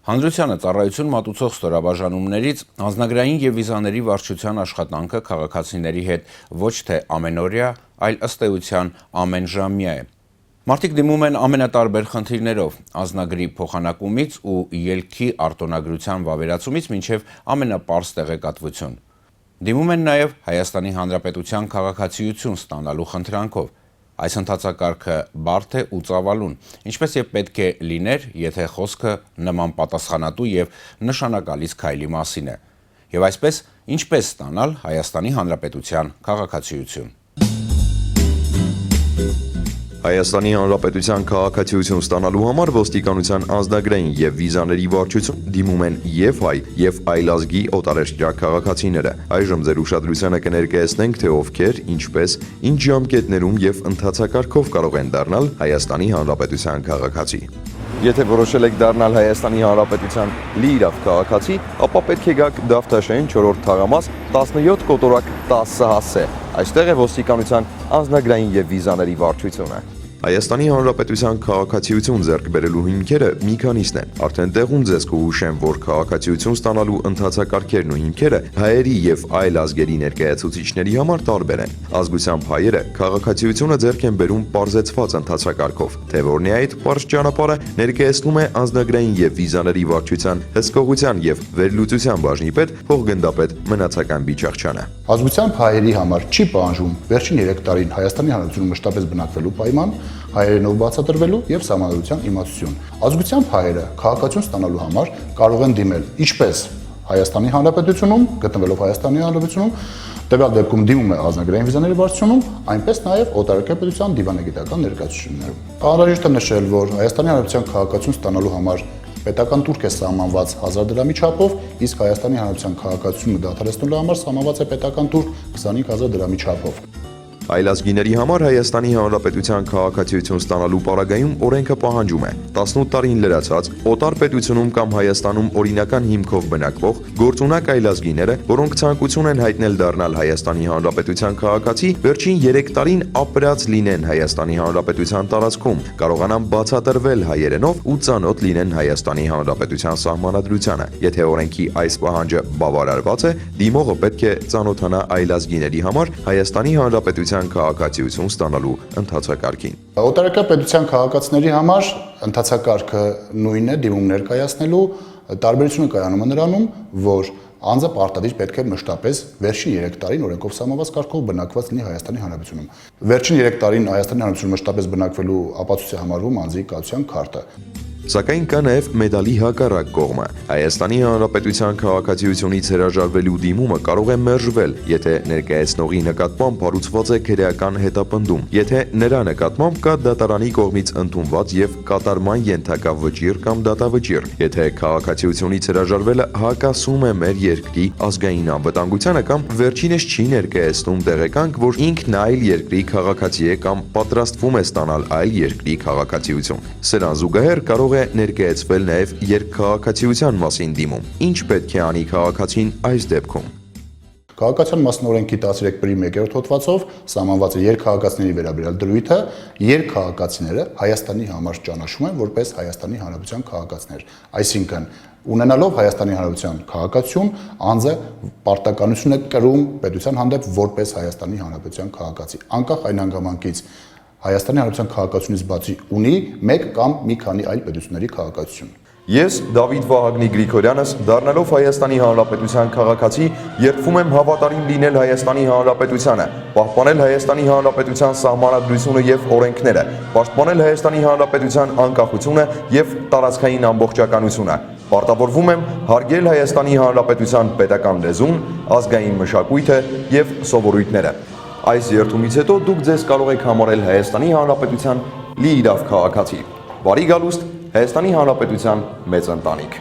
Հանրությանը ծառայություն մատուցող ստորաբաժանումներից անձնագրային եւ վիզաների վարչության աշխատանքը քաղաքացիների հետ ոչ թե ամենօրյա, այլ ըստ էության ամենժամյա է։ Մարդիկ դիմում են ամենատարբեր խնդիրներով՝ անձնագրի փոխանակումից ու ելքի արտոնագրության վավերացումից մինչև ամենապարզ տեղեկատվություն։ Դիմում են նաեւ Հայաստանի Հանրապետության քաղաքացիություն ստանալու խնդրանքով։ Այս ընթացակարգը բարդ է ու ծավալուն, ինչպես եւ պետք է լիներ, եթե խոսքը նման պատասխանատու եւ նշանակալից քայլի մասին է։ Եվ այսպես, ինչպես ստանալ Հայաստանի Հանրապետության քաղաքացիություն։ Հայաստանի Հանրապետության քաղաքացիություն ստանալու համար ոստիկանության անձնագրային եւ վիզաների վարչություն դիմում են եւ հայ եւ այլազգի օտարերկրյա քաղաքացիները։ Այժմ ձեր ուշադրությանը կներկայացնենք, թե ովքեր, ինչպես, ինչ ժամկետներում եւ ընթացակարգով կարող են դառնալ Հայաստանի Հանրապետության քաղաքացի։ Եթե որոշել եք դառնալ Հայաստանի Հանրապետության լիիրավ քաղաքացի, ապա պետք է գաք Դավթաշեն 4-րդ թաղամաս 17 կոտորակ 10 հասցե։ Այստեղ է ոստիկանության անձնագրային եւ վիզաների վարչությունը։ Հայաստանի Հանրապետության քաղաքացիություն ձեռք բերելու հիմքերը մի քանիսն են։ Արդեն տեղում ձեզ կհուշեմ, որ քաղաքացիություն ստանալու ընթացակարգերն ու հիմքերը հայերի եւ այլ ազգերի ներկայացուցիչների համար տարբեր են։ Ազգությամբ հայերը քաղաքացիությունը ձեռք են բերում պարզեցված ընթացակարգով, թե որն է այդ պարզ ճանապարհը ներկայացնում է անձնագրային եւ վիզաների վարչության հսկողության եւ վերլուծության բաժնի պետ փոխգնդապետ Մնացական Բիչախչյանը։ Ազգությամբ հայերի համար չի պահանջում վերջին 3 տարին Հայաստանի Հանրապետությունում մշտապես բնակվելու պայման, հայերենով բացատրվելու եւ սահմանադրության իմացություն։ Ազգությամբ հայերը քաղաքացիություն ստանալու համար կարող են դիմել ինչպես Հայաստանի Հանրապետությունում, գտնվելով Հայաստանի Հանրապետությունում, տվյալ դեպքում դիմում է անձնագրային վիզաների վարչությունում, այնպես նաեւ օտարերկրյա պետության դիվանագիտական ներկայացություններում։ Անհրաժեշտ է նշել, որ Հայաստանի Հանրապետության քաղաքացիություն ստանալու համար պետական տուրք է սահմանված 1000 դրամի չափով, իսկ Հայաստանի Հանրապետության քաղաքացիությունը դադարեցնելու համար սահմանված է պետական տուրք 25000 դրամի չափով։ Այլազգիների համար Հայաստանի Հանրապետության քաղաքացիություն ստանալու պարագայում օրենքը պահանջում է 18 տարին լրացած օտար պետությունում կամ Հայաստանում օրինական հիմքով բնակվող գործունակ այլազգիները, որոնք ցանկություն են հայտնել դառնալ Հայաստանի Հանրապետության քաղաքացի, վերջին 3 տարին ապրած լինեն Հայաստանի Հանրապետության տարածքում, կարողանան բացատրվել հայերենով ու ծանոթ լինեն Հայաստանի Հանրապետության սահմանադրությանը։ Եթե օրենքի այս պահանջը բավարարված է, դիմողը պետք է ծանոթանա այլազգիների համար Հայաստանի Հանրապետության քաղաքացիություն ստանալու ընթացակարգին։ Օտարերկրյա պետության քաղաքացիների համար ընթացակարգը նույնն է, դիմում ներկայացնելու, տարբերությունը կայանում է նրանում, որ անձը պարտադիր պետք է մշտապես վերջին 3 տարին օրենքով սահմանված կարգով բնակված լինի Հայաստանի Հանրապետությունում։ Վերջին 3 տարին Հայաստանի Հանրապետությունում մշտապես բնակվելու ապացույց է համարվում անձի կացության քարտը։ Սակայն կա նաև մեդալի հակառակ կողմը։ Հայաստանի Հանրապետության քաղաքացիությունից հրաժարվելու դիմումը կարող է մերժվել, եթե ներկայացնողի նկատմամբ հարուցված է քրեական հետապնդում, եթե նրա նկատմամբ կա դատարանի կողմից ընդունված եւ կատարման ենթակա վճիռ կամ դատավճիռ, եթե քաղաքացիությունից հրաժարվելը հակասում է մեր երկրի ազգային անվտանգությանը կամ վերջինս չի ներկայացնում տեղեկանք, որ ինքն այլ երկրի քաղաքացի է կամ պատրաստվում է ստանալ այլ երկրի քաղաքացիություն։ Սրան զուգահեռ կարող է ներկայացվել նաև երկքաղաքացիության մասին դիմում։ Ինչ պետք է անի քաղաքացին այս դեպքում։ Քաղաքացիական մասին օրենքի 13-1-րդ հոդվածով սահմանված է երկքաղաքացիների վերաբերյալ դրույթը, երկքաղաքացիները Հայաստանի համար ճանաչում են որպես Հայաստանի Հանրապետության քաղաքացիներ։ Այսինքն, ունենալով Հայաստանի Հանրապետության քաղաքացիություն, անձը պարտականություն է կրում պետության հանդեպ որպես Հայաստանի Հանրապետության քաղաքացի, անկախ այն հանգամանքից Հայաստանի Հանրապետության քաղաքացիությունից բացի ունի մեկ կամ մի քանի այլ պետությունների քաղաքացիություն։ Ես Դավիթ Վահագնի Գրիգորյանս, դառնալով Հայաստանի Հանրապետության քաղաքացի, երդվում եմ հավատարիմ լինել Հայաստանի Հանրապետությանը, պահպանել Հայաստանի Հանրապետության սահմանադրությունը եւ օրենքները, պաշտպանել Հայաստանի Հանրապետության անկախությունը եւ տարածքային ամբողջականությունը։ Պարտավորվում եմ հարգել Հայաստանի Հանրապետության պետական լեզուն, ազգային մշակույթը եւ սովորույթները։ Այս երդումից հետո դուք ձեզ կարող եք համարել Հայաստանի Հանրապետության լիիրավ քաղաքացի։ Բարի գալուստ Հայաստանի Հանրապետության մեծ ընտանիք։